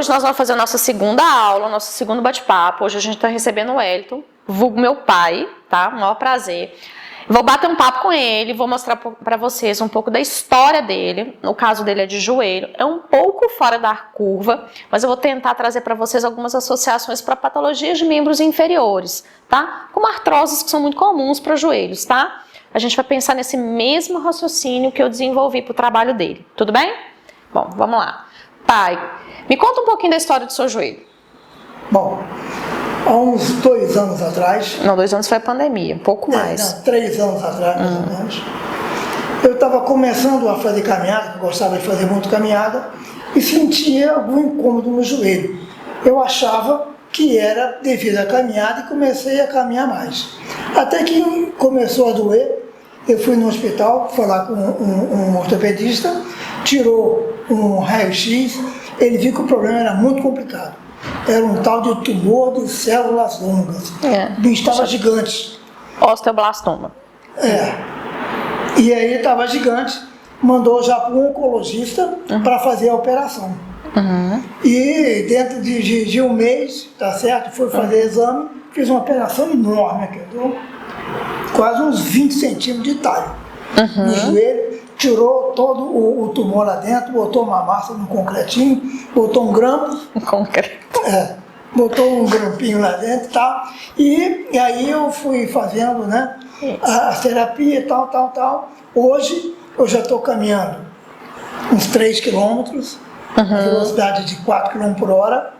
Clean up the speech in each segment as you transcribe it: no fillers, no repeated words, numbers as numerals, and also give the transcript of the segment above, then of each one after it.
Hoje nós vamos fazer a nossa segunda aula, nosso segundo bate-papo. Hoje a gente está recebendo o Wellington, vulgo meu pai, tá? O maior prazer. Vou bater um papo com ele, vou mostrar para vocês um pouco da história dele. No caso dele é de joelho, é um pouco fora da curva, mas eu vou tentar trazer para vocês algumas associações para patologias de membros inferiores, tá? Como artroses que são muito comuns para joelhos, tá? A gente vai pensar nesse mesmo raciocínio que eu desenvolvi para o trabalho dele, tudo bem? Bom, vamos lá. Pai, me conta um pouquinho da história do seu joelho. Bom, há uns 2 anos atrás... Não, 2 anos foi a pandemia, um pouco mais. Não, 3 anos atrás, mais ou menos. Eu estava começando a fazer caminhada, eu gostava de fazer muito caminhada, e sentia algum incômodo no joelho. Eu achava que era devido à caminhada e comecei a caminhar mais. Até que começou a doer, eu fui no hospital falar com um ortopedista, tirou um raio-x, ele viu que o problema era muito complicado. Era um tal de tumor de células longas. O bicho estava gigante. Osteoblastoma. E aí estava gigante, mandou já para um oncologista para fazer a operação. E dentro de um mês, tá certo? Fui fazer exame, fiz uma operação enorme aqui, quase uns 20 centímetros de talho no joelho, tirou todo o tumor lá dentro, botou uma massa no concretinho, botou um grampo, botou um grampinho lá dentro e tal, e aí eu fui fazendo, né, a terapia e tal. Hoje eu já estou caminhando uns 3 quilômetros, a velocidade de 4 km por hora,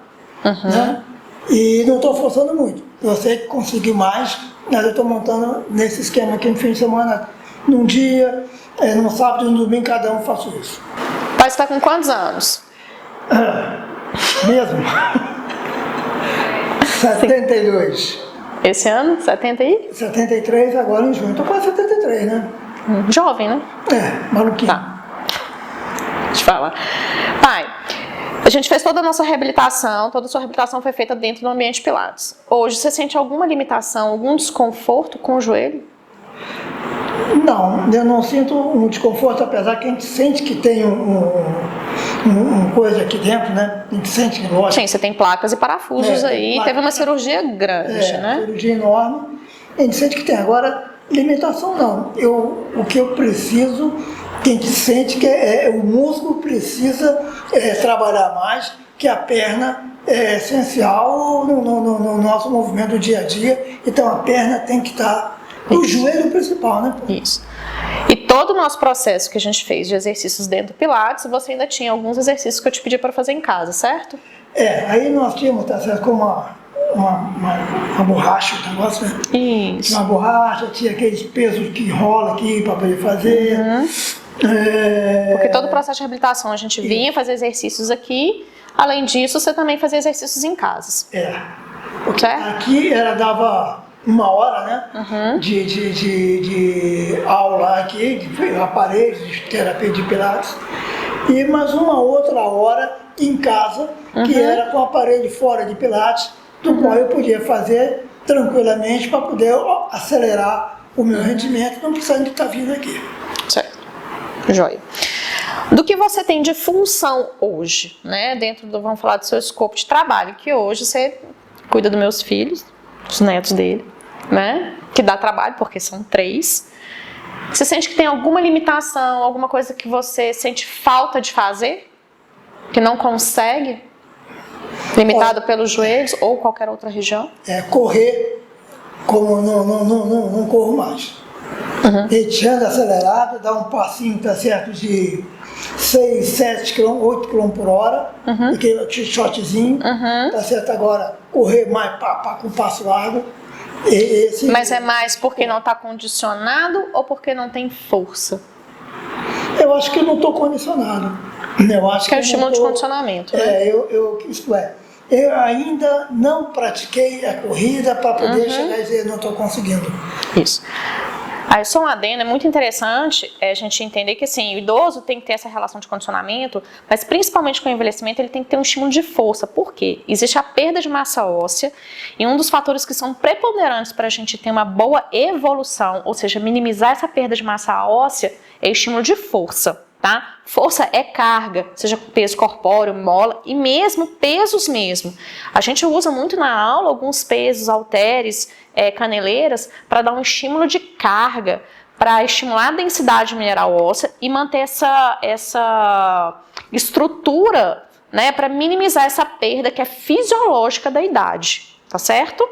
né? E não estou forçando muito. Eu sei que consegui mais, mas eu estou montando nesse esquema aqui no fim de semana, num dia, no sábado e no domingo, cada um faço isso. Pai, você está com quantos anos? Mesmo? 72. Esse ano? 70 aí? 73 agora em junho. Estou quase 73, né? Jovem, né? Maluquinho. Tá. Deixa eu falar. Pai, a gente fez toda a nossa reabilitação, toda a sua reabilitação foi feita dentro do ambiente Pilates. Hoje, você sente alguma limitação, algum desconforto com o joelho? Não, eu não sinto um desconforto, apesar que a gente sente que tem uma coisa aqui dentro, né? A gente sente que gosta. Sim, você tem placas e parafusos aí, teve uma cirurgia grande, né? Cirurgia enorme, a gente sente que tem. Agora, limitação não. O que eu preciso, que a gente sente que o músculo precisa trabalhar mais, que a perna é essencial no nosso movimento do dia a dia, então a perna tem que estar no joelho principal, né? Isso. E todo o nosso processo que a gente fez de exercícios dentro do Pilates, você ainda tinha alguns exercícios que eu te pedi para fazer em casa, certo? Aí nós tínhamos, tá certo, como uma borracha, o negócio, né? Isso. Uma borracha, tinha aqueles pesos que rola aqui para poder fazer. Porque todo o processo de reabilitação a gente vinha fazer exercícios aqui, além disso você também fazia exercícios em casa. Porque aqui dava 1 hora, né, de aula aqui, de aparelhos, de terapia de Pilates, e mais uma outra hora em casa, que era com aparelho fora de Pilates, do qual eu podia fazer tranquilamente para poder acelerar o meu rendimento, não precisando de estar vindo aqui. Certo. Joia. Do que você tem de função hoje, né, vamos falar do seu escopo de trabalho, que hoje você cuida dos meus filhos, dos netos dele, né, que dá trabalho, porque são 3. Você sente que tem alguma limitação, alguma coisa que você sente falta de fazer, que não consegue, limitado pelos joelhos ou qualquer outra região? Correr, como não corro mais. Etiando acelerado, dá um passinho, tá certo, de 6, 7 km, 8 km por hora, aquele shotzinho, tá certo, agora correr mais com passo largo. Mas é mais porque não está condicionado ou porque não tem força? Eu acho que eu não estou condicionado. Eu acho que é o estímulo de condicionamento, né? Eu ainda não pratiquei a corrida para poder chegar e dizer não estou conseguindo. Isso. Aí só um adendo, é muito interessante a gente entender que assim, o idoso tem que ter essa relação de condicionamento, mas principalmente com o envelhecimento ele tem que ter um estímulo de força. Por quê? Existe a perda de massa óssea e um dos fatores que são preponderantes para a gente ter uma boa evolução, ou seja, minimizar essa perda de massa óssea, é o estímulo de força. tá? Força é carga, seja peso corpóreo, mola e mesmo pesos mesmo. A gente usa muito na aula alguns pesos, halteres, caneleiras, para dar um estímulo de carga, para estimular a densidade mineral óssea e manter essa estrutura, né, para minimizar essa perda que é fisiológica da idade, tá certo?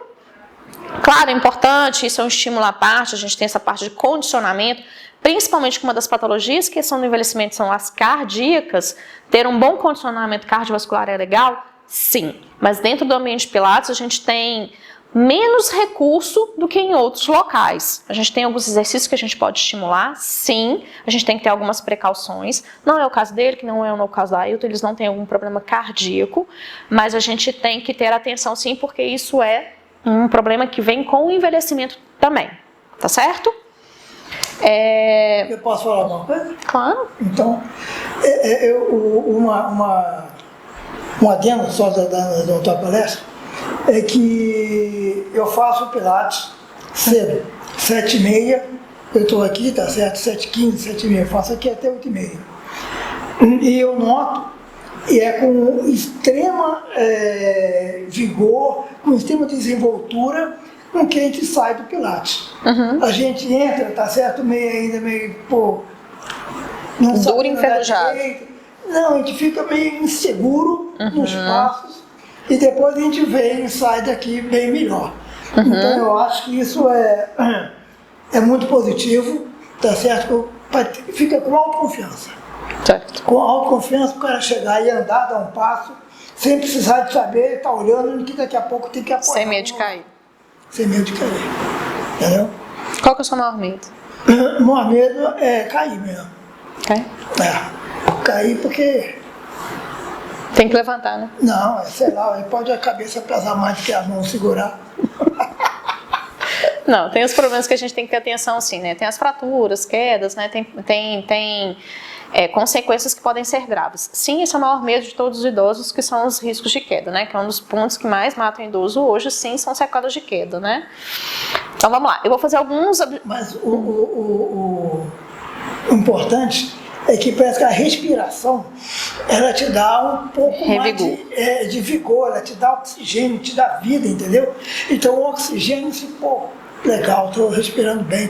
Claro, é importante, isso é um estímulo à parte, a gente tem essa parte de condicionamento, principalmente com uma das patologias que são do envelhecimento, são as cardíacas. Ter um bom condicionamento cardiovascular é legal? Sim, mas dentro do ambiente de Pilates a gente tem menos recurso do que em outros locais. A gente tem alguns exercícios que a gente pode estimular, sim, a gente tem que ter algumas precauções. Não é o caso dele, que não é o caso da Ailton, eles não têm algum problema cardíaco, mas a gente tem que ter atenção sim, porque isso é um problema que vem com o envelhecimento também, tá certo? Eu posso falar uma coisa? Claro. Então, um adendo só da tua palestra é que eu faço Pilates cedo, 7h30, eu estou aqui, tá certo? 7h15, 7h30, eu faço aqui até 8h30. E eu noto, e é com extrema vigor, com extrema desenvoltura, com que a gente sai do Pilates. Uhum. A gente entra, tá certo? Meio, pô, não sabe duro, enferrujado. Não, a gente fica meio inseguro nos passos e depois a gente vem e sai daqui bem melhor. Então eu acho que isso é muito positivo, tá certo? Fica com autoconfiança. Certo. Com autoconfiança para o cara chegar e andar, dar um passo, sem precisar de saber, tá olhando que daqui a pouco tem que apoiar. Sem medo de cair. Sem medo de cair. Entendeu? Qual que é o seu maior medo? O maior medo é cair mesmo. Okay. Cair porque... Tem que levantar, né? Não, sei lá, pode a cabeça pesar mais do que as mãos segurar. Não, tem os problemas que a gente tem que ter atenção, sim, né? Tem as fraturas, quedas, né? Tem consequências que podem ser graves. Sim, esse é o maior medo de todos os idosos, que são os riscos de queda, né? Que é um dos pontos que mais matam o idoso hoje, sim, são sequelas de queda, né? Então vamos lá, eu vou fazer alguns... Mas o importante é que parece que a respiração, ela te dá um pouco mais de vigor, ela te dá oxigênio, te dá vida, entendeu? Então o oxigênio, se pô, legal, estou respirando bem,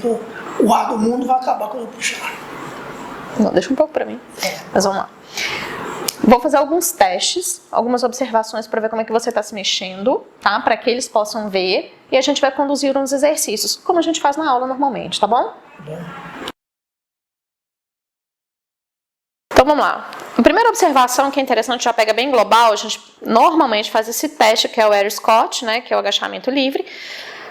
o ar do mundo vai acabar quando eu puxar. Não, deixa um pouco para mim. Mas vamos lá. Vou fazer alguns testes, algumas observações para ver como é que você está se mexendo, tá? Para que eles possam ver e a gente vai conduzir uns exercícios, como a gente faz na aula normalmente, tá bom? Então vamos lá. A primeira observação que é interessante, já pega bem global, a gente normalmente faz esse teste que é o Air Squat, né? Que é o agachamento livre.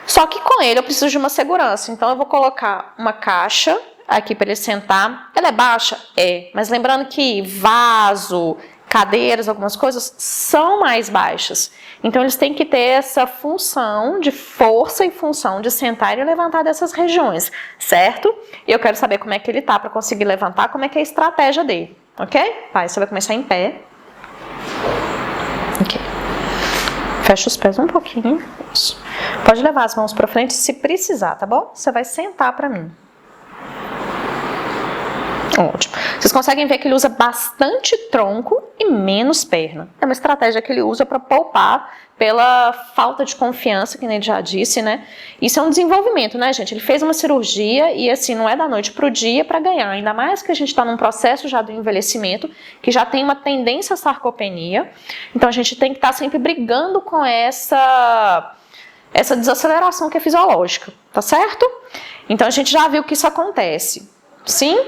Só que com ele eu preciso de uma segurança, então eu vou colocar uma caixa aqui para ele sentar. Ela é baixa? É, mas lembrando que vaso, cadeiras, algumas coisas são mais baixas. Então eles têm que ter essa função de força e função de sentar e levantar dessas regiões, certo? E eu quero saber como é que ele tá para conseguir levantar, como é que é a estratégia dele, ok? Pai, você vai começar em pé. Ok. Fecha os pés um pouquinho. Isso. Pode levar as mãos para frente se precisar, tá bom? Você vai sentar para mim. Ótimo. Vocês conseguem ver que ele usa bastante tronco e menos perna. É uma estratégia que ele usa para poupar pela falta de confiança, que ele já disse, né? Isso é um desenvolvimento, né, gente? Ele fez uma cirurgia e, assim, não é da noite para o dia para ganhar. Ainda mais que a gente está num processo já do envelhecimento, que já tem uma tendência à sarcopenia. Então, a gente tem que estar sempre brigando com essa desaceleração que é fisiológica, tá certo? Então, a gente já viu que isso acontece. Sim?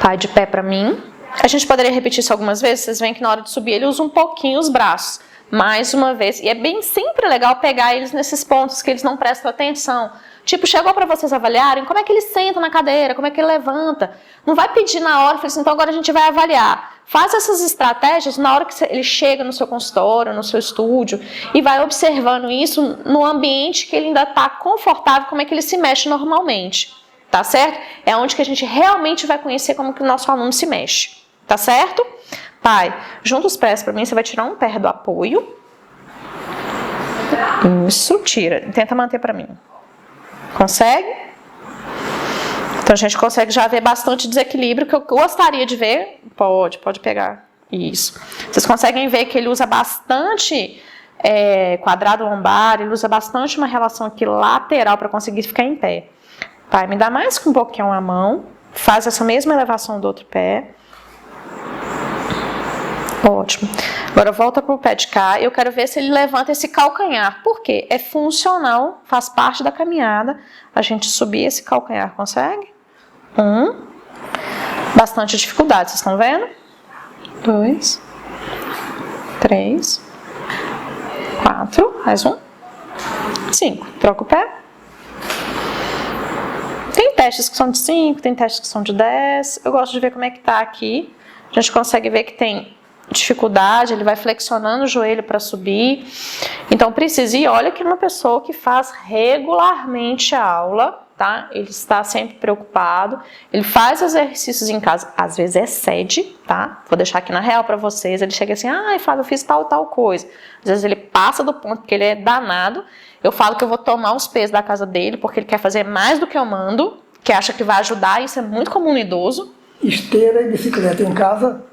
Vai de pé para mim. A gente poderia repetir isso algumas vezes. Vocês veem que na hora de subir ele usa um pouquinho os braços. Mais uma vez. E é bem sempre legal pegar eles nesses pontos que eles não prestam atenção. Tipo, chegou para vocês avaliarem como é que ele senta na cadeira, como é que ele levanta. Não vai pedir na hora, fala assim, então agora a gente vai avaliar. Faz essas estratégias na hora que ele chega no seu consultório, no seu estúdio, e vai observando isso no ambiente que ele ainda está confortável, como é que ele se mexe normalmente. Tá certo? É onde que a gente realmente vai conhecer como que o nosso aluno se mexe. Tá certo? Pai, junta os pés para mim, você vai tirar um pé do apoio. Isso, tira. Tenta manter para mim. Consegue? Então a gente consegue já ver bastante desequilíbrio que eu gostaria de ver. Pode pegar. Isso. Vocês conseguem ver que ele usa bastante quadrado lombar, ele usa bastante uma relação aqui lateral para conseguir ficar em pé. Pai, me dá mais que um pouquinho a mão. Faz essa mesma elevação do outro pé. Ótimo. Agora volta para o pé de cá. Eu quero ver se ele levanta esse calcanhar. Por quê? É funcional, faz parte da caminhada. A gente subir esse calcanhar, consegue? 1. Bastante dificuldade, vocês estão vendo? 2. 3. 4. Mais 1. 5. Troca o pé. Tem testes que são de 5, tem testes que são de 10. Eu gosto de ver como é que tá aqui. A gente consegue ver que tem dificuldade, ele vai flexionando o joelho para subir. Então precisa, e olha que uma pessoa que faz regularmente a aula, tá? Ele está sempre preocupado, ele faz exercícios em casa, às vezes excede, tá? Vou deixar aqui na real para vocês, ele chega assim, Flávio, eu fiz tal coisa. Às vezes ele passa do ponto porque ele é danado. Eu falo que eu vou tomar os pesos da casa dele porque ele quer fazer mais do que eu mando, que acha que vai ajudar, isso é muito comum no idoso. Esteira e bicicleta em casa?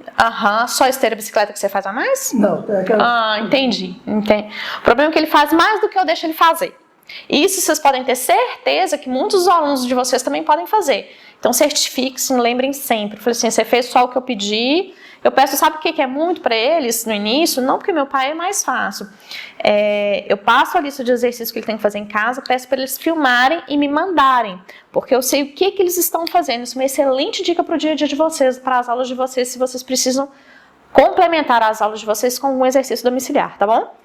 Só esteira e bicicleta que você faz a mais? Não, é aquela... Entendi. O problema é que ele faz mais do que eu deixo ele fazer. E isso vocês podem ter certeza que muitos dos alunos de vocês também podem fazer. Então certifiquem-se, lembrem sempre. Falei assim, você fez só o que eu pedi. Eu peço, sabe o que é muito para eles no início? Não porque meu pai é mais fácil. Eu passo a lista de exercícios que ele tem que fazer em casa, peço para eles filmarem e me mandarem. Porque eu sei o que eles estão fazendo. Isso é uma excelente dica para o dia a dia de vocês, para as aulas de vocês, se vocês precisam complementar as aulas de vocês com um exercício domiciliar, tá bom?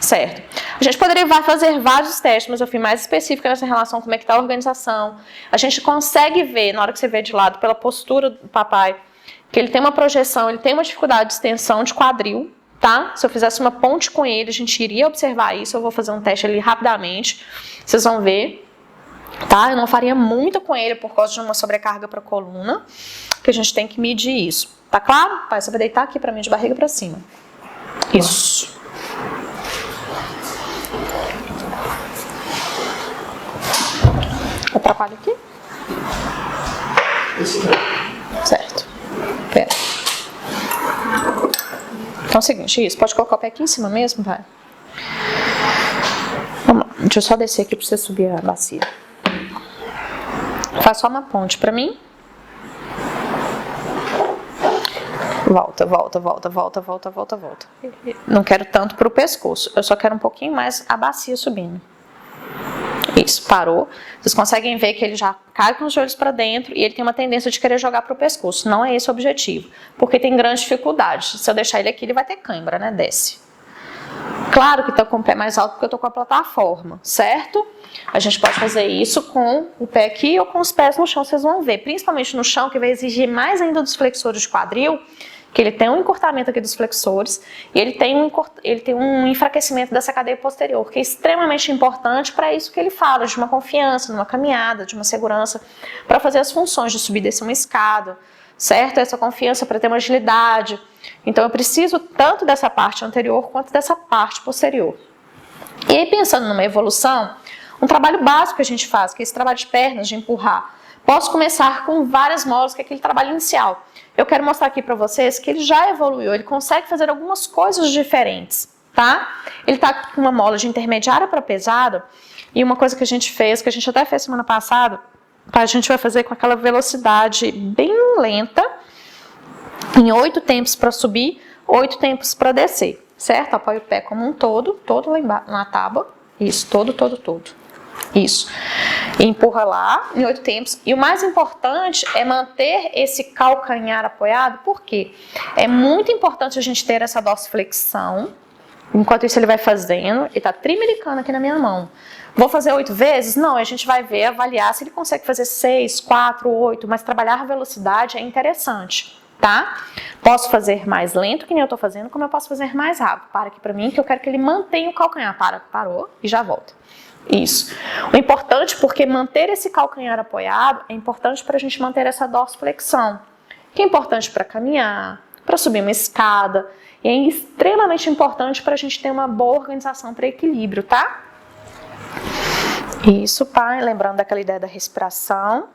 Certo. A gente poderia fazer vários testes, mas eu fui mais específica nessa relação, como é que está a organização. A gente consegue ver, na hora que você vê de lado, pela postura do papai, que ele tem uma projeção, ele tem uma dificuldade de extensão de quadril, tá? Se eu fizesse uma ponte com ele, a gente iria observar isso. Eu vou fazer um teste ali rapidamente, vocês vão ver, tá? Eu não faria muito com ele por causa de uma sobrecarga para a coluna, que a gente tem que medir isso. Tá claro? Pai, você vai deitar aqui para mim de barriga para cima. Isso. Atrapalha aqui? Certo. Pera. Então é o seguinte, isso. Pode colocar o pé aqui em cima mesmo, vai? Vamos lá. Deixa eu só descer aqui pra você subir a bacia. Faz só uma ponte pra mim. Volta. Não quero tanto pro pescoço. Eu só quero um pouquinho mais a bacia subindo. Isso, parou. Vocês conseguem ver que ele já cai com os joelhos para dentro e ele tem uma tendência de querer jogar para o pescoço. Não é esse o objetivo, porque tem grande dificuldade. Se eu deixar ele aqui, ele vai ter cãibra, né? Desce. Claro que estou com o pé mais alto porque eu estou com a plataforma, certo? A gente pode fazer isso com o pé aqui ou com os pés no chão, vocês vão ver. Principalmente no chão, que vai exigir mais ainda dos flexores de quadril, que ele tem um encurtamento aqui dos flexores e ele tem um enfraquecimento dessa cadeia posterior, que é extremamente importante para isso que ele fala, de uma confiança, numa caminhada, de uma segurança, para fazer as funções de subir e descer uma escada, certo? Essa confiança para ter uma agilidade. Então eu preciso tanto dessa parte anterior quanto dessa parte posterior. E aí, pensando numa evolução, um trabalho básico que a gente faz, que é esse trabalho de pernas, de empurrar. Posso começar com várias molas, que é aquele trabalho inicial. Eu quero mostrar aqui para vocês que ele já evoluiu, ele consegue fazer algumas coisas diferentes, tá? Ele tá com uma mola de intermediária para pesada, e uma coisa que a gente fez, que a gente até fez semana passada, a gente vai fazer com aquela velocidade bem lenta, em 8 tempos para subir, 8 tempos para descer, certo? Apoia o pé como um todo lá embaixo, na tábua, isso, todo. Isso. E empurra lá em 8 tempos. E o mais importante é manter esse calcanhar apoiado, porque é muito importante a gente ter essa dorsiflexão. Enquanto isso ele vai fazendo, ele está trimelicando aqui na minha mão. Vou fazer 8 vezes? Não, a gente vai ver, avaliar se ele consegue fazer 6, 4, 8, mas trabalhar a velocidade é interessante, tá? Posso fazer mais lento, que nem eu estou fazendo, como eu posso fazer mais rápido. Para aqui para mim, que eu quero que ele mantenha o calcanhar. Parou e já volta. Isso. O importante, porque manter esse calcanhar apoiado é importante para a gente manter essa dorsiflexão, que é importante para caminhar, para subir uma escada, e é extremamente importante para a gente ter uma boa organização para equilíbrio, tá? Isso, pai. Lembrando daquela ideia da respiração.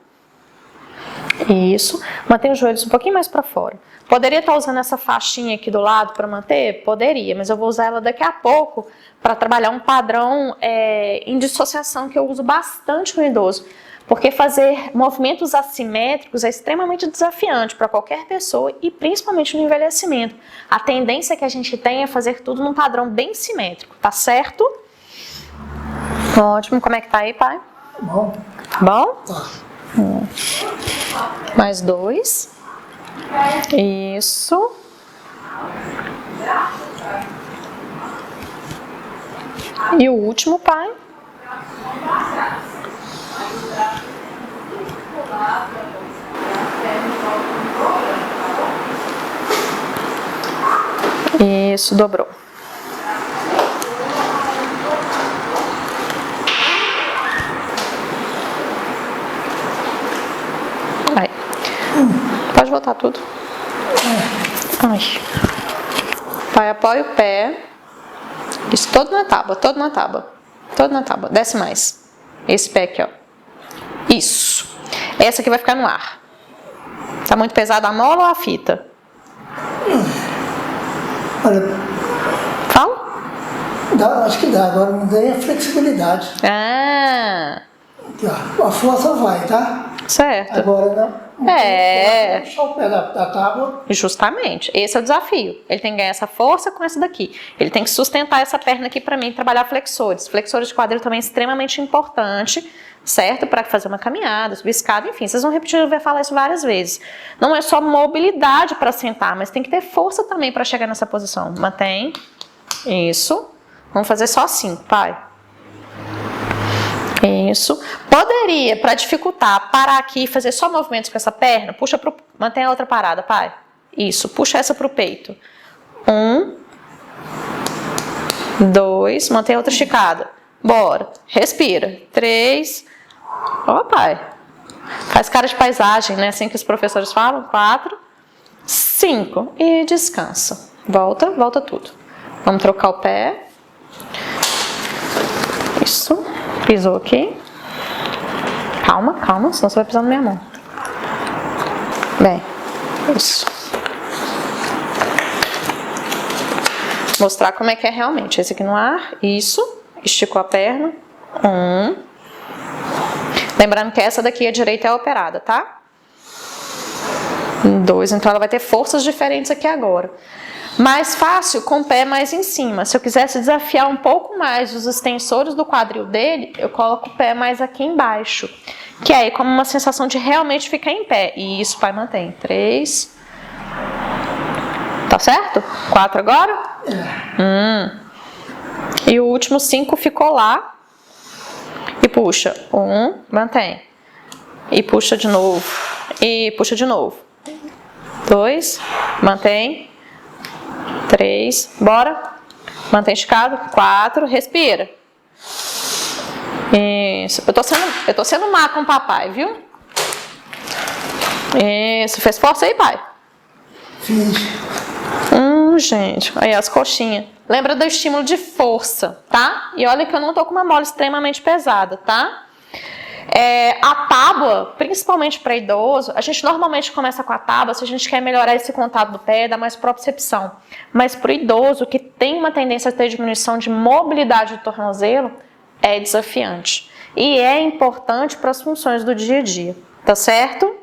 Isso. Mantém os joelhos um pouquinho mais para fora. Poderia estar usando essa faixinha aqui do lado para manter? Poderia, mas eu vou usar ela daqui a pouco para trabalhar um padrão em dissociação que eu uso bastante no idoso. Porque fazer movimentos assimétricos é extremamente desafiante para qualquer pessoa e principalmente no envelhecimento. A tendência que a gente tem é fazer tudo num padrão bem simétrico, tá certo? Ótimo. Como é que tá aí, pai? Bom. Bom? Tá. Mais 2. Isso. E o último, pai. Isso, dobrou. Aí. Pode voltar tudo. Ai. Pai, apoia o pé. Isso, todo na tábua, todo na tábua. Todo na tábua. Desce mais. Esse pé aqui, ó. Isso. Essa aqui vai ficar no ar. Tá muito pesada a mola ou a fita? Olha, Fala. acho que dá. Agora não tem a flexibilidade. Ah, A força vai, tá? certo. Agora não. Puxar o pé da tábua. Justamente. Esse é o desafio. Ele tem que ganhar essa força com essa daqui. Ele tem que sustentar essa perna aqui para mim e trabalhar flexores. Flexores de quadril também é extremamente importante, certo? Para fazer uma caminhada, subir escada, enfim. Vocês vão repetir, eu vou falar isso várias vezes. Não é só mobilidade para sentar, mas tem que ter força também para chegar nessa posição. Mantém. Isso. Vamos fazer só assim, pai. Isso. Poderia, para dificultar, parar aqui e fazer só movimentos com essa perna. Puxa pro... Mantém a outra parada, pai. Isso. Puxa essa pro peito. 1, 2. Mantém a outra esticada. Bora. Respira. 3. Ó, pai. Faz cara de paisagem, né? Assim que os professores falam. 4, 5. E descansa. Volta, volta tudo. Vamos trocar o pé. Isso. Pisou aqui. Calma, calma, senão você vai pisar na minha mão. Bem, isso. Mostrar como é que é realmente. Esse aqui no ar, isso. Esticou a perna. 1. Lembrando que essa daqui, a direita, é operada, tá? 2, então ela vai ter forças diferentes aqui agora. Mais fácil com o pé mais em cima. Se eu quisesse desafiar um pouco mais os extensores do quadril dele, eu coloco o pé mais aqui embaixo. Que aí como uma sensação de realmente ficar em pé. E isso, pai, mantém. 3. Tá certo? 4 agora? E o último 5 ficou lá. E puxa. 1, mantém. E puxa de novo. E puxa de novo. 2, mantém. 3, bora. Mantém esticado. 4, respira. Isso. Eu tô sendo má com o papai, viu? Isso. Fez força aí, pai? Fiz. Gente. Aí as coxinhas. Lembra do estímulo de força, tá? E olha que eu não tô com uma mola extremamente pesada, tá? A tábua, principalmente para idoso, a gente normalmente começa com a tábua se a gente quer melhorar esse contato do pé, dar mais propriocepção. Mas para o idoso que tem uma tendência a ter diminuição de mobilidade do tornozelo, é desafiante. E é importante para as funções do dia a dia, tá certo?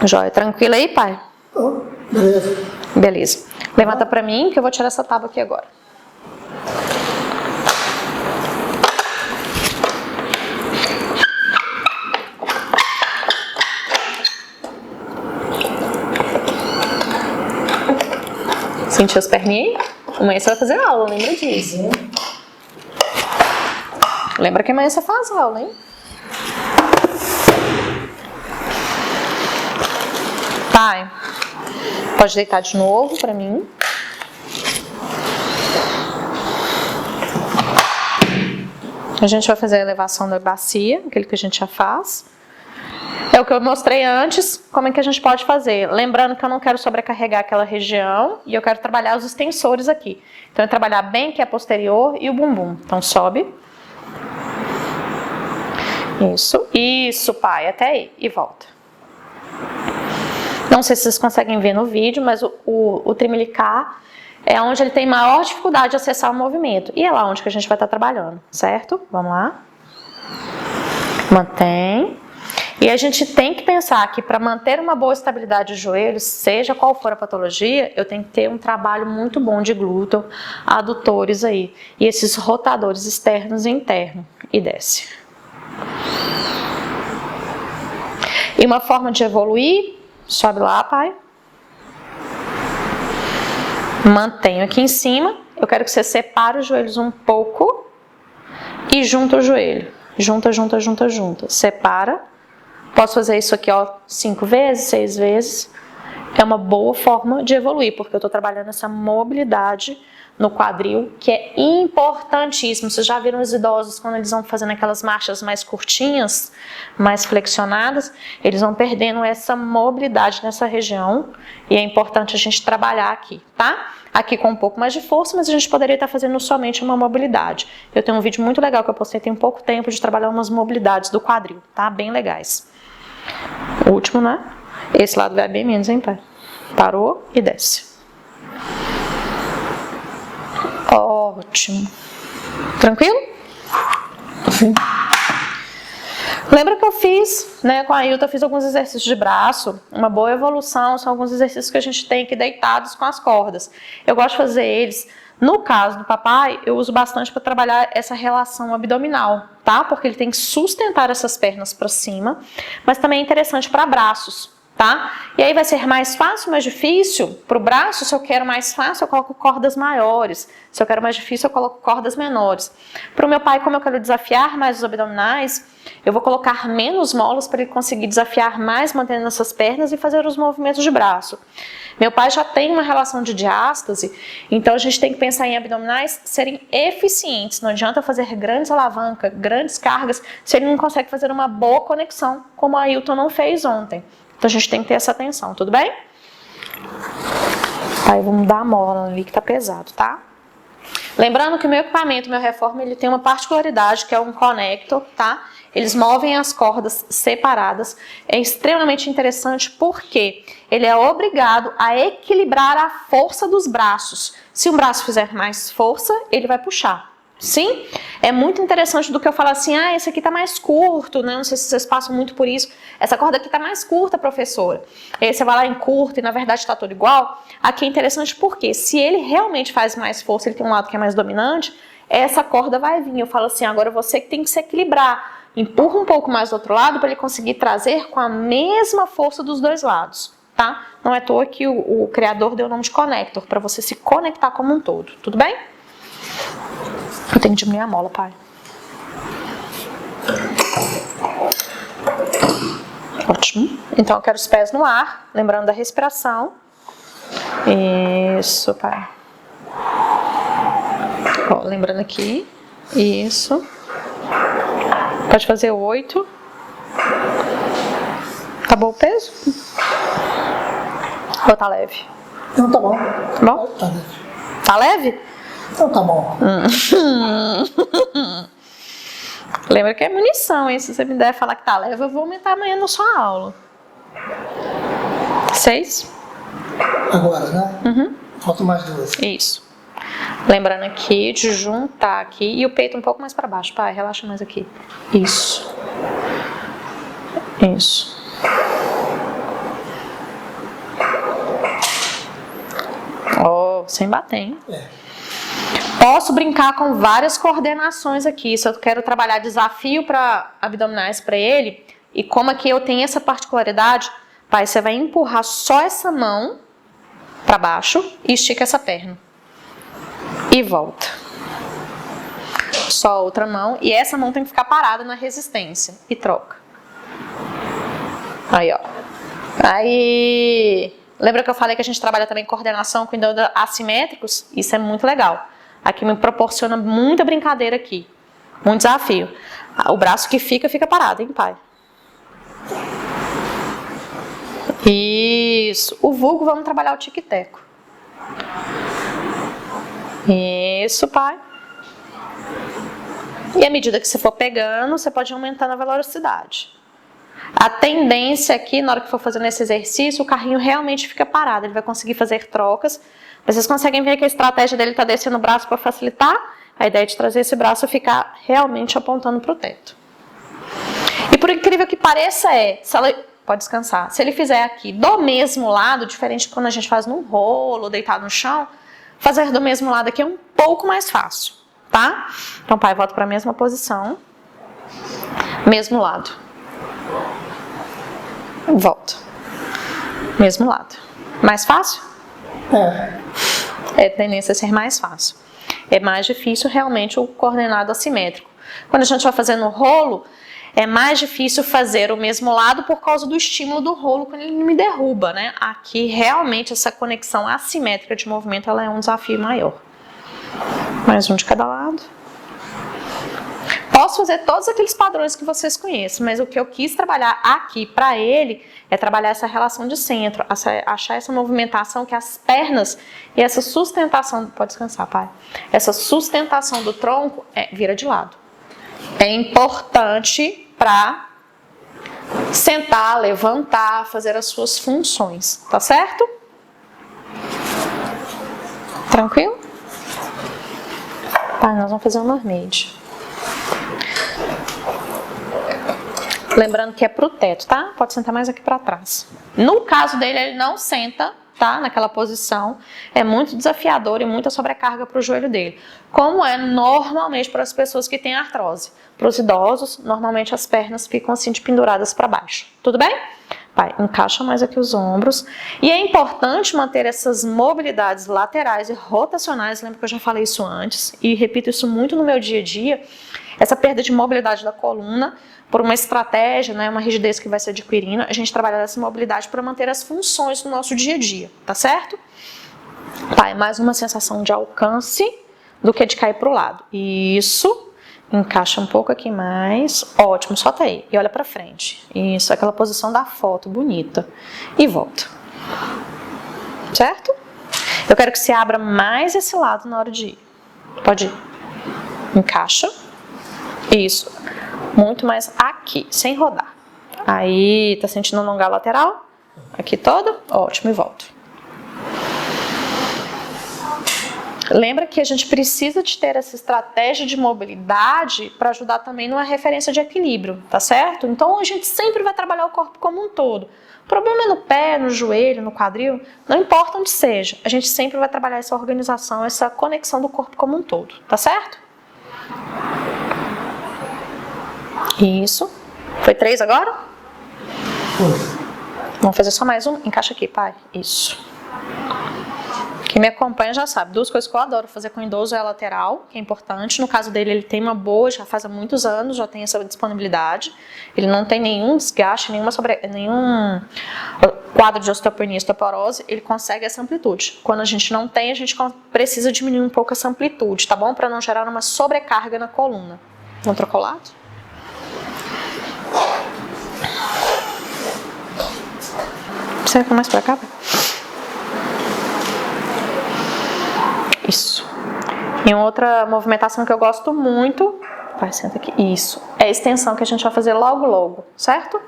Joia, tranquilo aí, pai? Beleza. Beleza. Levanta para mim que eu vou tirar essa tábua aqui agora. Sentiu as perninhas aí? Amanhã você vai fazer aula, lembra disso. Lembra que amanhã você faz aula, hein? Pai, pode deitar de novo pra mim. A gente vai fazer a elevação da bacia, aquele que a gente já faz. É o que eu mostrei antes, como é que a gente pode fazer. Lembrando que eu não quero sobrecarregar aquela região e eu quero trabalhar os extensores aqui. Então, eu trabalhar bem que é posterior e o bumbum. Então, sobe. Isso, pai, até aí. E volta. Não sei se vocês conseguem ver no vídeo, mas o tremelicar é onde ele tem maior dificuldade de acessar o movimento. E é lá onde que a gente vai estar trabalhando, certo? Vamos lá. Mantém. E a gente tem que pensar que para manter uma boa estabilidade de joelhos, seja qual for a patologia, eu tenho que ter um trabalho muito bom de glúteo, adutores aí. E esses rotadores externos e internos. E desce. E uma forma de evoluir, sobe lá, pai. Mantenho aqui em cima. Eu quero que você separe os joelhos um pouco e junta o joelho. Junta, junta, junta, junta. Separa. Posso fazer isso aqui, ó, 5 vezes, 6 vezes. É uma boa forma de evoluir, porque eu tô trabalhando essa mobilidade no quadril, que é importantíssimo. Vocês já viram os idosos quando eles vão fazendo aquelas marchas mais curtinhas, mais flexionadas, eles vão perdendo essa mobilidade nessa região, e é importante a gente trabalhar aqui, tá? Aqui com um pouco mais de força, mas a gente poderia estar fazendo somente uma mobilidade. Eu tenho um vídeo muito legal que eu postei tem pouco tempo de trabalhar umas mobilidades do quadril, tá? Bem legais. O último, né? Esse lado vai bem menos, hein, pai? Parou e desce. Ótimo. Tranquilo? Sim. Lembra que eu fiz, né, com a Ailton, eu fiz alguns exercícios de braço. Uma boa evolução são alguns exercícios que a gente tem aqui deitados com as cordas. Eu gosto de fazer eles. No caso do papai, eu uso bastante para trabalhar essa relação abdominal, tá? Porque ele tem que sustentar essas pernas para cima, mas também é interessante para braços, tá? E aí vai ser mais fácil, mais difícil? Para o braço, se eu quero mais fácil, eu coloco cordas maiores. Se eu quero mais difícil, eu coloco cordas menores. Para o meu pai, como eu quero desafiar mais os abdominais, eu vou colocar menos molas para ele conseguir desafiar mais, mantendo essas pernas e fazer os movimentos de braço. Meu pai já tem uma relação de diástase, então a gente tem que pensar em abdominais serem eficientes. Não adianta fazer grandes alavancas, grandes cargas, se ele não consegue fazer uma boa conexão, como a Ailton não fez ontem. Então a gente tem que ter essa atenção, tudo bem? Aí vamos dar a mola ali que tá pesado, tá? Lembrando que o meu equipamento, meu Reformer, ele tem uma particularidade que é um connector, tá? Eles movem as cordas separadas. É extremamente interessante porque ele é obrigado a equilibrar a força dos braços. Se um braço fizer mais força, ele vai puxar. Sim? É muito interessante do que eu falo assim, esse aqui tá mais curto, né? Não sei se vocês passam muito por isso. Essa corda aqui tá mais curta, professora. Aí você vai lá em curto e na verdade tá tudo igual. Aqui é interessante porque se ele realmente faz mais força, ele tem um lado que é mais dominante, essa corda vai vir. Eu falo assim, agora você que tem que se equilibrar. Empurra um pouco mais do outro lado para ele conseguir trazer com a mesma força dos dois lados, tá? Não é à toa que o criador deu o nome de connector, para você se conectar como um todo, tudo bem? Eu tenho que diminuir a mola, pai. Ótimo. Então eu quero os pés no ar, lembrando da respiração. Isso, pai. Ó, lembrando aqui. Isso. Pode fazer 8. Tá bom o peso? Ou tá leve? Não, tá bom. Tá bom? Tá leve. Tá leve? Então tá bom. Lembra que é munição, hein? Se você me der falar que tá leve, eu vou aumentar amanhã na sua aula. 6? Agora, né? Uhum. Falta mais 2. Isso. Lembrando aqui de juntar aqui e o peito um pouco mais para baixo, pai, relaxa mais aqui. Isso. Isso. Ó, sem bater, hein? Posso brincar com várias coordenações aqui. Se eu quero trabalhar desafio para abdominais para ele, e como aqui eu tenho essa particularidade, pai, você vai empurrar só essa mão para baixo e estica essa perna. E volta. Só a outra mão. E essa mão tem que ficar parada na resistência. E troca. Aí, ó. Aí. Lembra que eu falei que a gente trabalha também coordenação com indômios assimétricos? Isso é muito legal. Aqui me proporciona muita brincadeira aqui. Um desafio. O braço que fica parado, hein, pai? Isso. O vulgo, vamos trabalhar o tic-teco. Isso, pai. E à medida que você for pegando, você pode ir aumentando a velocidade. A tendência aqui, na hora que for fazendo esse exercício, o carrinho realmente fica parado. Ele vai conseguir fazer trocas. Mas vocês conseguem ver que a estratégia dele está descendo o braço para facilitar? A ideia de trazer esse braço ficar realmente apontando para o teto. E por incrível que pareça pode descansar. Se ele fizer aqui do mesmo lado, diferente de quando a gente faz num rolo, deitado no chão, fazer do mesmo lado aqui é um pouco mais fácil, tá? Então, pai, volta para a mesma posição. Mesmo lado. Volta. Mesmo lado. Mais fácil? É tendência a ser mais fácil. É mais difícil realmente o coordenado assimétrico. Quando a gente vai fazer no rolo, é mais difícil fazer o mesmo lado por causa do estímulo do rolo quando ele me derruba, né? Aqui, realmente, essa conexão assimétrica de movimento, ela é um desafio maior. Mais um de cada lado. Posso fazer todos aqueles padrões que vocês conhecem, mas o que eu quis trabalhar aqui para ele é trabalhar essa relação de centro, achar essa movimentação que as pernas e essa sustentação, pode descansar, pai, essa sustentação do tronco vira de lado. É importante para sentar, levantar, fazer as suas funções, tá certo? Tranquilo? Pai, nós vamos fazer um mermaid. Lembrando que é pro teto, tá? Pode sentar mais aqui para trás. No caso dele, ele não senta, tá? Naquela posição. É muito desafiador e muita sobrecarga pro joelho dele. Como é normalmente para as pessoas que têm artrose. Para os idosos, normalmente as pernas ficam assim de penduradas para baixo. Tudo bem? Pai, encaixa mais aqui os ombros. E é importante manter essas mobilidades laterais e rotacionais. Lembra que eu já falei isso antes e repito isso muito no meu dia a dia. Essa perda de mobilidade da coluna, por uma estratégia, né, uma rigidez que vai se adquirindo, a gente trabalha essa mobilidade para manter as funções do nosso dia a dia, tá certo? Pai, mais uma sensação de alcance do que de cair para o lado. Isso. Encaixa um pouco aqui mais. Ótimo, solta aí. E olha pra frente. Isso, aquela posição da foto, bonita. E volta. Certo? Eu quero que você abra mais esse lado na hora de ir. Pode ir. Encaixa. Isso. Muito mais aqui, sem rodar. Aí, tá sentindo alongar a lateral? Aqui toda? Ótimo, e volta. Lembra que a gente precisa de ter essa estratégia de mobilidade para ajudar também numa referência de equilíbrio, tá certo? Então a gente sempre vai trabalhar o corpo como um todo. O problema é no pé, no joelho, no quadril, não importa onde seja, a gente sempre vai trabalhar essa organização, essa conexão do corpo como um todo, tá certo? Isso. Foi 3 agora? Foi. Vamos fazer só mais um? Encaixa aqui, pai. Isso. Quem me acompanha já sabe, 2 coisas que eu adoro fazer com o idoso é a lateral, que é importante. No caso dele, ele tem uma boa, já faz há muitos anos, já tem essa disponibilidade. Ele não tem nenhum desgaste, nenhum quadro de osteopenia e osteoporose, ele consegue essa amplitude. Quando a gente não tem, a gente precisa diminuir um pouco essa amplitude, tá bom? Para não gerar uma sobrecarga na coluna. Vamos trocar o lado? Será que é mais pra cá? Isso. E uma outra movimentação que eu gosto muito, vai, senta aqui, isso, é a extensão que a gente vai fazer logo, logo, certo?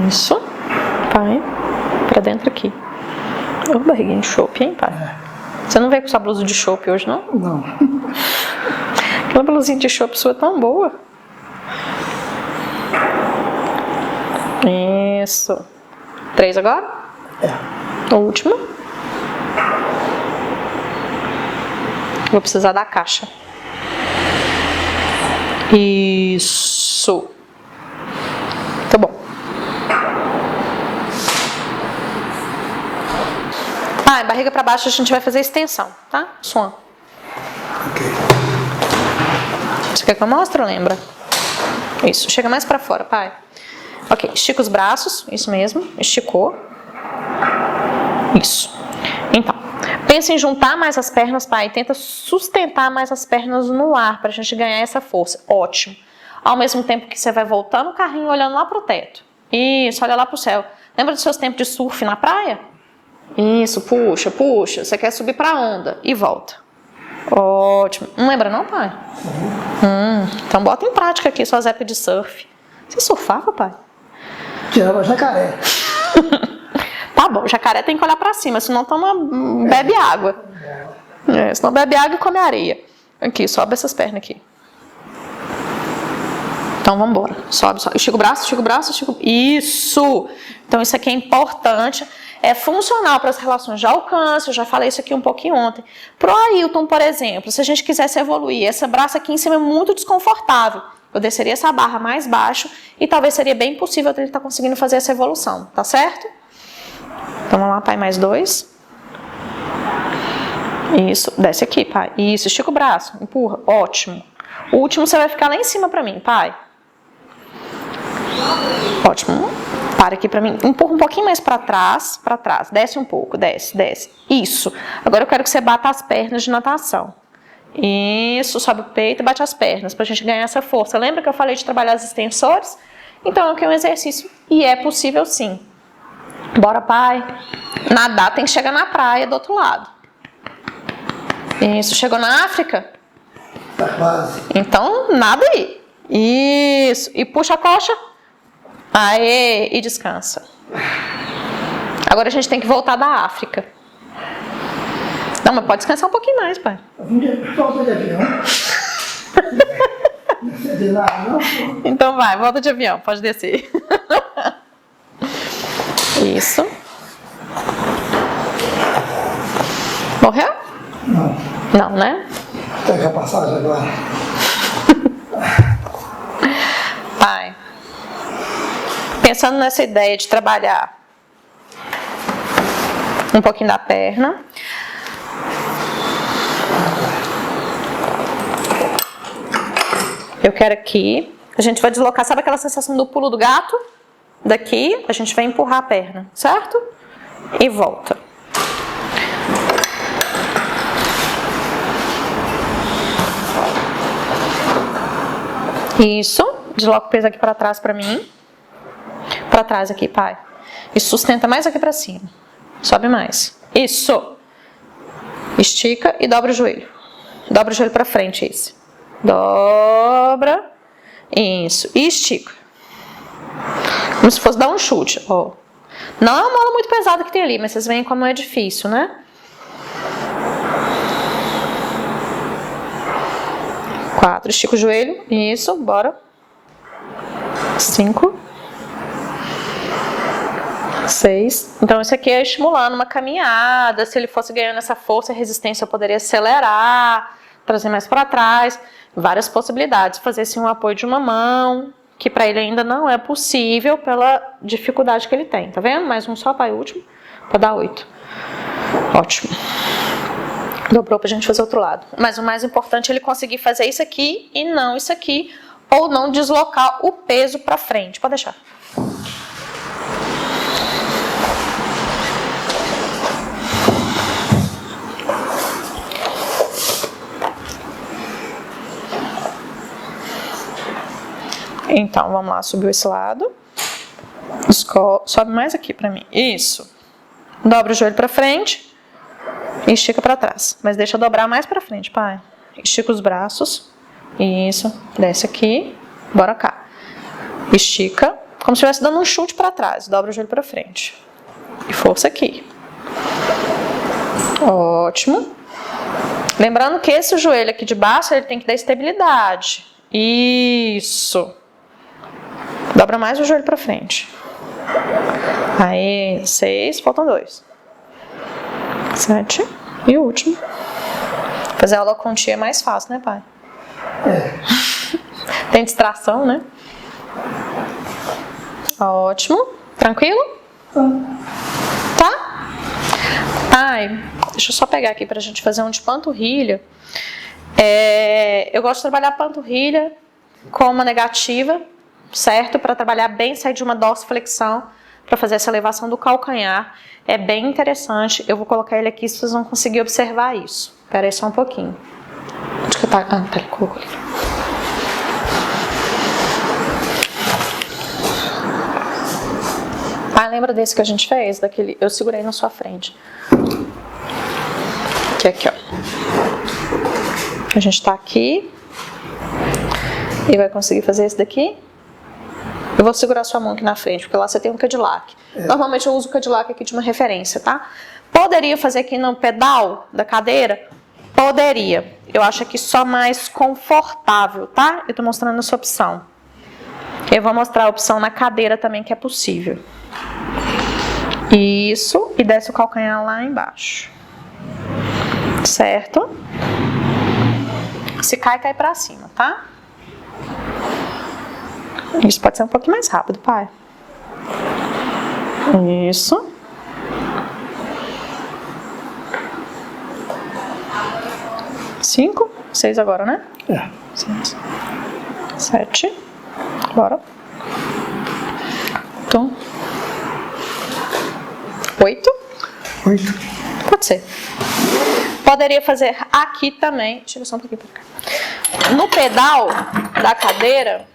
Isso, vai, pra dentro aqui. Ô, barriguinha de chope, hein, pai? Você não veio com sua blusa de chope hoje, não? Não. Aquela blusinha de chope sua é tão boa. Isso. 3 agora? O último. Vou precisar da caixa. Isso. Tá bom. Barriga para baixo a gente vai fazer extensão, tá? Swan. Ok. Você quer que eu mostre ou lembra? Isso. Chega mais para fora, pai. Ok, estica os braços, isso mesmo, esticou. Isso. Então, pensa em juntar mais as pernas, pai, tenta sustentar mais as pernas no ar, pra gente ganhar essa força. Ótimo. Ao mesmo tempo que você vai voltando o carrinho, olhando lá pro teto. Isso, olha lá pro céu. Lembra dos seus tempos de surf na praia? Isso, puxa, puxa. Você quer subir pra onda e volta. Ótimo. Não lembra não, pai? Então bota em prática aqui suas épocas de surf. Você surfava, pai? Tirava jacaré. Tá bom, jacaré tem que olhar pra cima, senão bebe água. Senão bebe água e come areia. Aqui, sobe essas pernas aqui. Então vamos embora. Sobe. Estica o braço, estica o braço, estica o... Isso! Então isso aqui é importante. É funcional para as relações de alcance. Eu já falei isso aqui um pouquinho ontem. Pro Ailton, por exemplo, se a gente quisesse evoluir, esse braço aqui em cima é muito desconfortável. Eu desceria essa barra mais baixo e talvez seria bem possível ele estar conseguindo fazer essa evolução. Tá certo? Então vamos lá, pai, mais 2. Isso, desce aqui, pai. Isso, estica o braço, empurra. Ótimo. O último você vai ficar lá em cima pra mim, pai. Ótimo. Para aqui pra mim. Empurra um pouquinho mais pra trás, pra trás. Desce um pouco, desce, desce. Isso. Agora eu quero que você bata as pernas de natação. Isso, sobe o peito e bate as pernas pra gente ganhar essa força. Lembra que eu falei de trabalhar os extensores? Então é um exercício e é possível sim. Bora, pai. Nadar tem que chegar na praia do outro lado. Isso, chegou na África? Tá quase. Então, nada aí. Isso. E puxa a coxa. Aê, e descansa. Agora a gente tem que voltar da África. Não, mas pode descansar um pouquinho mais, pai. Volta de avião. Então vai, volta de avião, pode descer. Isso. Morreu? Não. Não, né? Pega a passagem agora. Pai, pensando nessa ideia de trabalhar um pouquinho da perna. Eu quero aqui, a gente vai deslocar, sabe aquela sensação do pulo do gato? Daqui, a gente vai empurrar a perna, certo? E volta. Isso, desloca o peso aqui para trás para mim. Para trás aqui, pai. E sustenta mais aqui para cima. Sobe mais. Isso. Estica e dobra o joelho. Dobra o joelho para frente, esse. Dobra. Isso. E estica. Como se fosse dar um chute. Ó. Não é uma mola muito pesada que tem ali, mas vocês veem como é difícil, né? 4, estica o joelho. Isso, bora. 5. 6. Então, isso aqui é estimulando uma caminhada. Se ele fosse ganhando essa força e resistência, eu poderia acelerar, trazer mais para trás. Várias possibilidades. Fazer assim um apoio de uma mão, que para ele ainda não é possível pela dificuldade que ele tem. Tá vendo? Mais um só, pai, último. Para dar 8. Ótimo. Dobrou pra gente fazer o outro lado. Mas o mais importante é ele conseguir fazer isso aqui e não isso aqui. Ou não deslocar o peso pra frente. Pode deixar. Então, vamos lá. Subiu esse lado. Sobe mais aqui pra mim. Isso. Dobra o joelho pra frente. E estica pra trás. Mas deixa eu dobrar mais pra frente, pai. Estica os braços. Isso. Desce aqui. Bora cá. Estica. Como se estivesse dando um chute pra trás. Dobra o joelho pra frente. E força aqui. Ótimo. Lembrando que esse joelho aqui de baixo, ele tem que dar estabilidade. Isso. Dobra mais o joelho pra frente. Aí, 6. Faltam 2. 7. E o último. Fazer aula com tia é mais fácil, né, pai? É. Tem distração, né? Ótimo. Tranquilo? Tá? Ai, deixa eu só pegar aqui pra gente fazer um de panturrilha. Eu gosto de trabalhar panturrilha com uma negativa, certo? Para trabalhar bem, sair de uma dorsiflexão, para fazer essa elevação do calcanhar. É bem interessante. Eu vou colocar ele aqui, vocês vão conseguir observar isso. Espera aí só um pouquinho. Onde que tá? Ah, tá, ele colocou ali. Ah, lembra desse que a gente fez? Daquele, eu segurei na sua frente. Que é aqui, ó. A gente tá aqui. E vai conseguir fazer esse daqui. Eu vou segurar sua mão aqui na frente, porque lá você tem um Cadillac. Normalmente eu uso o Cadillac aqui de uma referência, tá? Poderia fazer aqui no pedal da cadeira? Poderia. Eu acho aqui só mais confortável, tá? Eu tô mostrando essa opção. Eu vou mostrar a opção na cadeira também, que é possível. Isso. E desce o calcanhar lá embaixo. Certo? Se cai, cai pra cima, tá? Isso pode ser um pouquinho mais rápido, pai. Isso. Cinco, 6 agora, né? 6, 7. Bora. 8. Pode ser. Poderia fazer aqui também. Deixa eu só um pouquinho pra cá. No pedal da cadeira,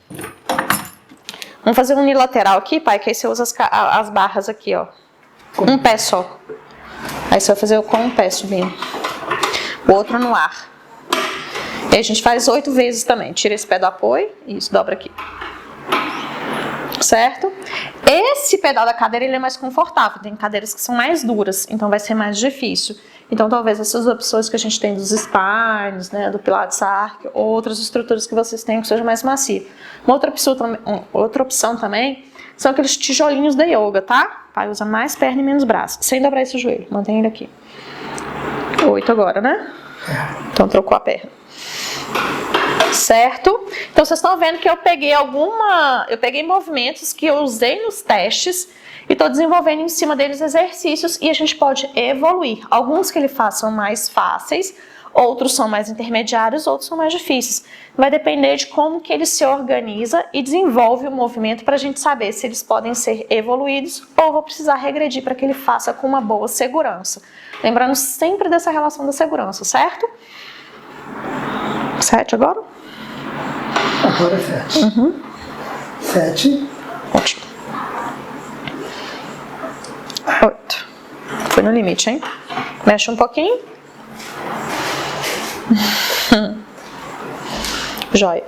vamos fazer um unilateral aqui, pai, que aí você usa as barras aqui, ó. Um pé só. Aí você vai fazer com um pé subindo. O outro no ar. E a gente faz 8 vezes também. Tira esse pé do apoio e isso, dobra aqui. Certo? Esse pedal da cadeira ele é mais confortável. Tem cadeiras que são mais duras, então vai ser mais difícil. Então talvez essas opções que a gente tem dos spines, né, do Pilates Arc, outras estruturas que vocês tenham que seja mais macia. Uma outra opção também são aqueles tijolinhos da yoga, tá? Pai, usa mais perna e menos braço, sem dobrar esse joelho. Mantém ele aqui. 8 agora, né? Então trocou a perna. Certo? Então vocês estão vendo que eu peguei movimentos que eu usei nos testes e estou desenvolvendo em cima deles exercícios e a gente pode evoluir. Alguns que ele faz são mais fáceis, outros são mais intermediários, outros são mais difíceis. Vai depender de como que ele se organiza e desenvolve o movimento para a gente saber se eles podem ser evoluídos ou vou precisar regredir para que ele faça com uma boa segurança. Lembrando sempre dessa relação da segurança, certo? 7 agora? Agora é 7. 7. Ótimo. 8. Foi no limite, hein? Mexe um pouquinho. Joia.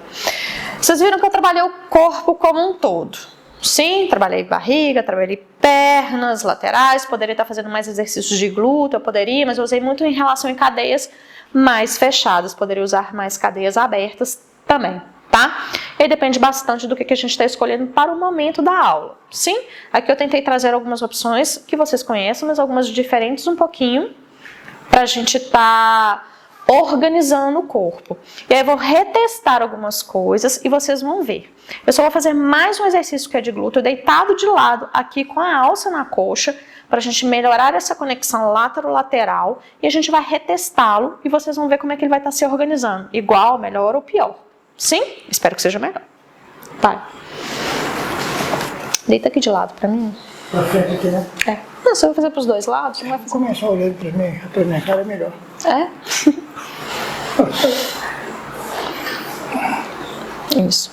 Vocês viram que eu trabalhei o corpo como um todo. Sim, trabalhei barriga, trabalhei pernas, laterais. Poderia estar fazendo mais exercícios de glúteo, eu poderia, mas eu usei muito em relação em cadeias mais fechadas. Poderia usar mais cadeias abertas também, tá? E depende bastante do que a gente está escolhendo para o momento da aula. Sim, aqui eu tentei trazer algumas opções que vocês conhecem, mas algumas diferentes um pouquinho, para a gente estar organizando o corpo. E aí eu vou retestar algumas coisas e vocês vão ver. Eu só vou fazer mais um exercício que é de glúteo, deitado de lado, aqui com a alça na coxa, para a gente melhorar essa conexão lateral e a gente vai retestá-lo e vocês vão ver como é que ele vai estar se organizando. Igual, melhor ou pior. Sim? Espero que seja melhor. Vai. Deita aqui de lado para mim. Pra frente aqui, né? É. Não, você vai fazer para os dois lados? Não vai fazer. Começar olhando pra minha cara é melhor. É? Isso.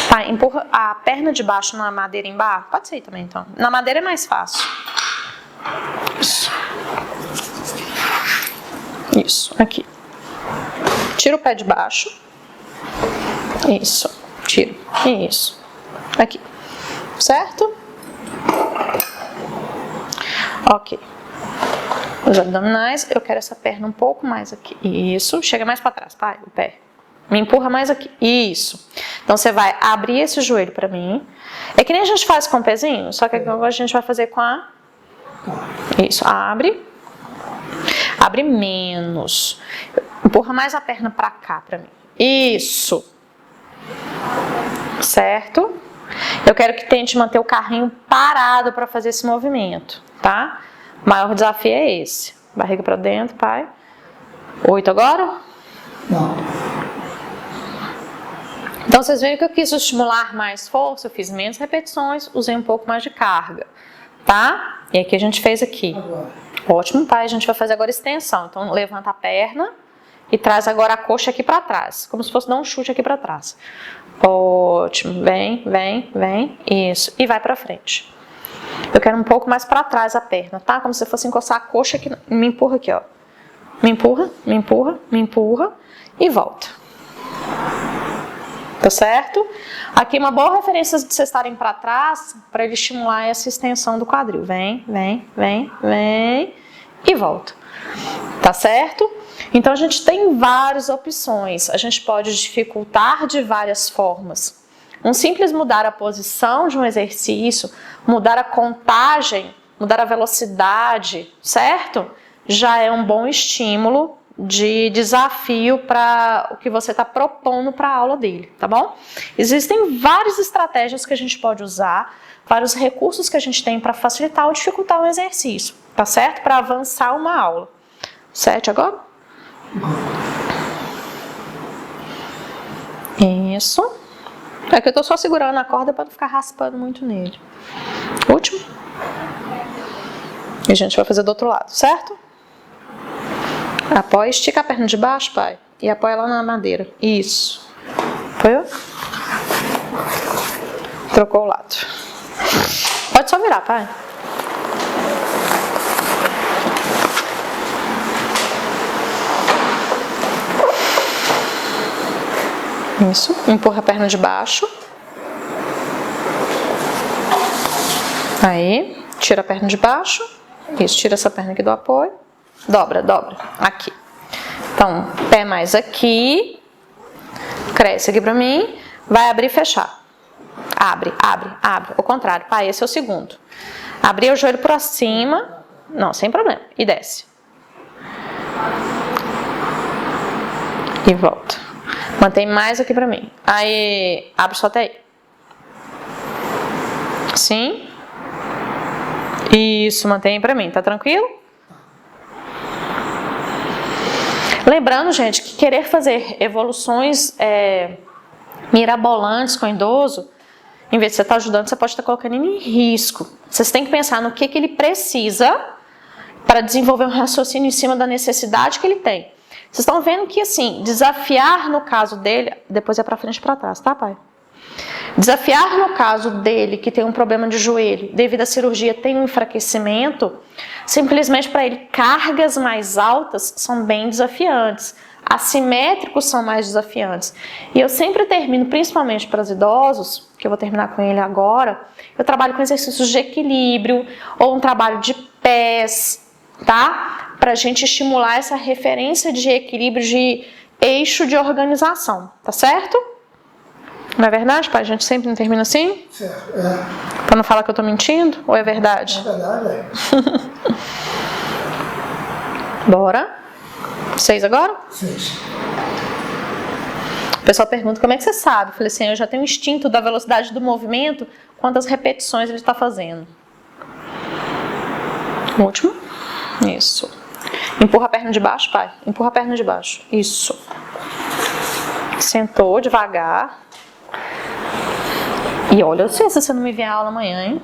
Tá, empurra a perna de baixo na madeira embaixo. Pode ser também, então. Na madeira é mais fácil. Isso. Isso, aqui. Tira o pé de baixo. Isso. Tira. Isso. Aqui. Certo? Ok. Os abdominais, eu quero essa perna um pouco mais aqui. Isso. Chega mais para trás, pai, o pé. Me empurra mais aqui. Isso. Então, você vai abrir esse joelho pra mim. É que nem a gente faz com o pezinho, só que agora a gente vai fazer com a... Isso. Abre. Abre menos. Empurra mais a perna pra cá, pra mim. Isso. Certo? Eu quero que tente manter o carrinho parado pra fazer esse movimento, tá? O maior desafio é esse. Barriga pra dentro, pai. 8 agora? Não. Então, vocês veem que eu quis estimular mais força, eu fiz menos repetições, usei um pouco mais de carga, tá? E aqui a gente fez aqui. Agora. Ótimo, pai. A gente vai fazer agora extensão. Então, levanta a perna e traz agora a coxa aqui pra trás, como se fosse dar um chute aqui pra trás. Ótimo. Vem, vem, vem. Isso. E vai pra frente. Eu quero um pouco mais pra trás a perna, tá? Como se fosse encostar a coxa aqui. Me empurra aqui, ó. me empurra, me empurra, me empurra e volta. Tá certo? Aqui uma boa referência de vocês estarem para trás, para ele estimular essa extensão do quadril. Vem, vem, vem, vem e volta. Tá certo? Então a gente tem várias opções. A gente pode dificultar de várias formas. Um simples mudar a posição de um exercício, mudar a contagem, mudar a velocidade, certo? Já é um bom estímulo de desafio para o que você está propondo para a aula dele, tá bom? Existem várias estratégias que a gente pode usar, vários recursos que a gente tem para facilitar ou dificultar um exercício, tá certo? Para avançar uma aula. 7 agora? Isso. É que eu tô só segurando a corda para não ficar raspando muito nele. Último. E a gente vai fazer do outro lado, certo? Apoia, estica a perna de baixo, pai. E apoia lá na madeira. Isso. Apoiou? Trocou o lado. Pode só virar, pai. Isso. Empurra a perna de baixo. Aí. Tira a perna de baixo. Isso. Tira essa perna aqui do apoio. Dobra, dobra. Aqui. Então, pé mais aqui. Cresce aqui pra mim. Vai abrir e fechar. Abre, abre, abre. O contrário. Pai, esse é o segundo. Abrir o joelho pra cima. Não, sem problema. E desce. E volta. Mantém mais aqui pra mim. Aí, abre só até aí. Sim. Isso, mantém pra mim. Tá tranquilo? Lembrando, gente, que querer fazer evoluções mirabolantes com o idoso, em vez de você estar ajudando, você pode estar colocando ele em risco. Vocês têm que pensar no que ele precisa para desenvolver um raciocínio em cima da necessidade que ele tem. Vocês estão vendo que, assim, desafiar no caso dele... Depois é para frente e para trás, tá, pai? Desafiar no caso dele, que tem um problema de joelho, devido à cirurgia, tem um enfraquecimento, simplesmente para ele, cargas mais altas são bem desafiantes. Assimétricos são mais desafiantes. E eu sempre termino, principalmente para os idosos, que eu vou terminar com ele agora, eu trabalho com exercícios de equilíbrio, ou um trabalho de pés, tá? Para a gente estimular essa referência de equilíbrio, de eixo de organização, tá certo? Não é verdade, pai? A gente sempre não termina assim? Certo, Pra não falar que eu tô mentindo? Ou é verdade? É verdade, Bora. 6 agora? 6. O pessoal pergunta, como é que você sabe? Eu falei assim, eu já tenho um instinto da velocidade do movimento, quantas repetições ele está fazendo. Último. Isso. Empurra a perna de baixo, pai. Empurra a perna de baixo. Isso. Sentou devagar. E olha, eu sei se você não me vier a aula amanhã, hein?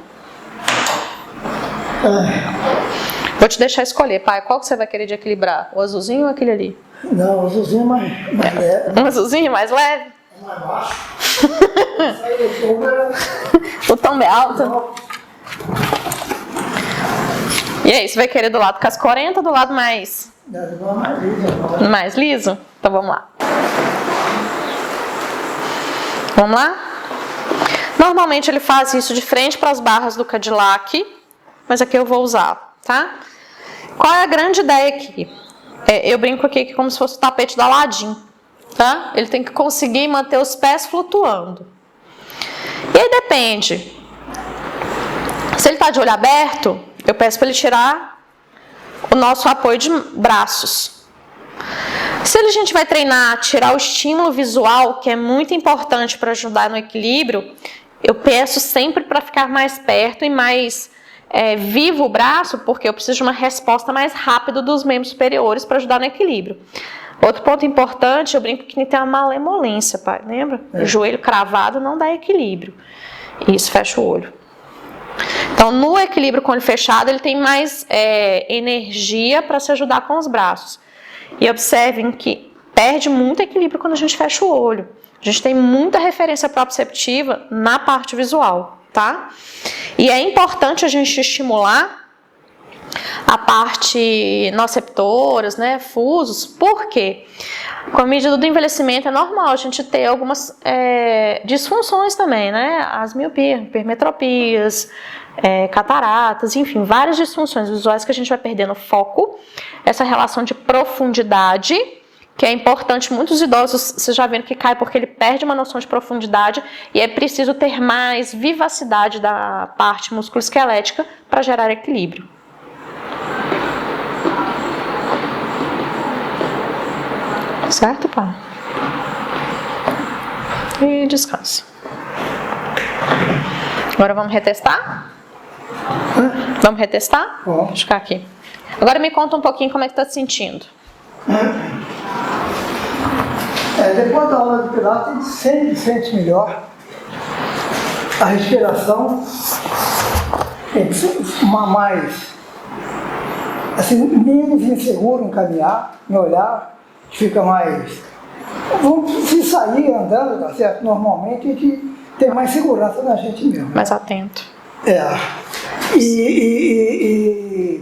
Vou te deixar escolher, pai. Qual que você vai querer de equilibrar? O azulzinho ou aquele ali? Não, o azulzinho mais leve. Um azulzinho mais leve? É mais baixo. O tom é alto. E aí, você vai querer do lado cascorento ou do lado mais... Mais liso? Então vamos lá. Vamos lá? Normalmente ele faz isso de frente para as barras do Cadillac, mas aqui eu vou usar, tá? Qual é a grande ideia aqui? Eu brinco aqui que como se fosse o tapete do Aladim, tá? Ele tem que conseguir manter os pés flutuando. E aí depende. Se ele está de olho aberto, eu peço para ele tirar o nosso apoio de braços. Se a gente vai treinar, tirar o estímulo visual, que é muito importante para ajudar no equilíbrio, eu peço sempre para ficar mais perto e mais vivo o braço, porque eu preciso de uma resposta mais rápida dos membros superiores para ajudar no equilíbrio. Outro ponto importante, eu brinco que tem uma malemolência, pai, lembra? O joelho cravado não dá equilíbrio. Isso, fecha o olho. Então, no equilíbrio com o olho fechado, ele tem mais energia para se ajudar com os braços. E observem que perde muito equilíbrio quando a gente fecha o olho. A gente tem muita referência proprioceptiva na parte visual, tá? E é importante a gente estimular a parte nociceptoras, né, fusos. Por quê? Com a medida do envelhecimento é normal a gente ter algumas disfunções também, né? As miopias, hipermetropias, cataratas, enfim, várias disfunções visuais que a gente vai perdendo foco, essa relação de profundidade, que é importante. Muitos idosos, vocês já viram que cai porque ele perde uma noção de profundidade e é preciso ter mais vivacidade da parte musculoesquelética para gerar equilíbrio. Certo, pá? E descansa. Agora vamos retestar? Vamos retestar? Deixa eu ficar aqui. Agora me conta um pouquinho como é que tá se sentindo. Depois da aula de Pilates, a gente sempre sente melhor. A respiração mais, assim, menos inseguro em caminhar, em olhar. Fica mais... Se sair andando, tá certo? Normalmente a gente tem mais segurança na gente mesmo. Mais atento. E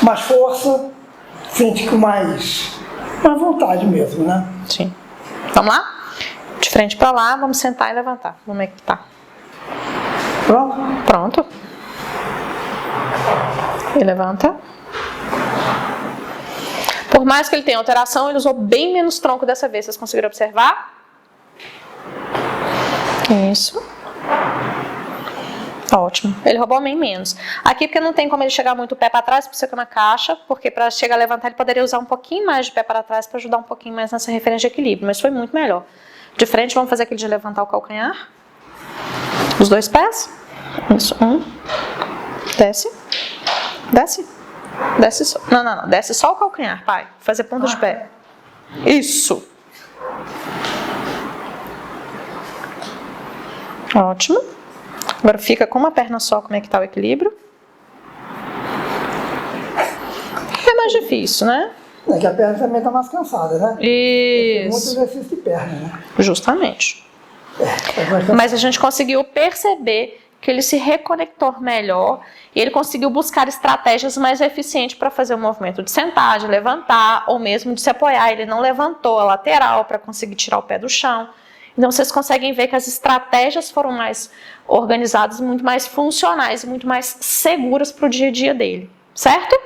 mais força, sente com mais vontade mesmo, né? Sim. Vamos lá? De frente para lá, vamos sentar e levantar. Como é que tá? Pronto? Pronto. E levanta. Por mais que ele tenha alteração, ele usou bem menos tronco dessa vez. Vocês conseguiram observar? Isso. Ótimo. Ele roubou bem menos. Aqui porque não tem como ele chegar muito o pé para trás, por ser na caixa, porque para chegar a levantar ele poderia usar um pouquinho mais de pé para trás para ajudar um pouquinho mais nessa referência de equilíbrio, mas foi muito melhor. De frente, vamos fazer aquele de levantar o calcanhar. Os dois pés. Isso. Desce. Desce. Desce só. Não. Desce só o calcanhar, pai. Fazer ponta de pé. Isso. Ótimo. Agora fica com uma perna só, como é que tá o equilíbrio? É mais difícil, né? É que a perna também tá mais cansada, né? Isso. Tem muito exercício de perna, né? Justamente. Mas a gente conseguiu perceber que ele se reconectou melhor e ele conseguiu buscar estratégias mais eficientes para fazer o movimento de sentar, de levantar ou mesmo de se apoiar. Ele não levantou a lateral para conseguir tirar o pé do chão. Então vocês conseguem ver que as estratégias foram mais organizadas, muito mais funcionais e muito mais seguras para o dia a dia dele, certo?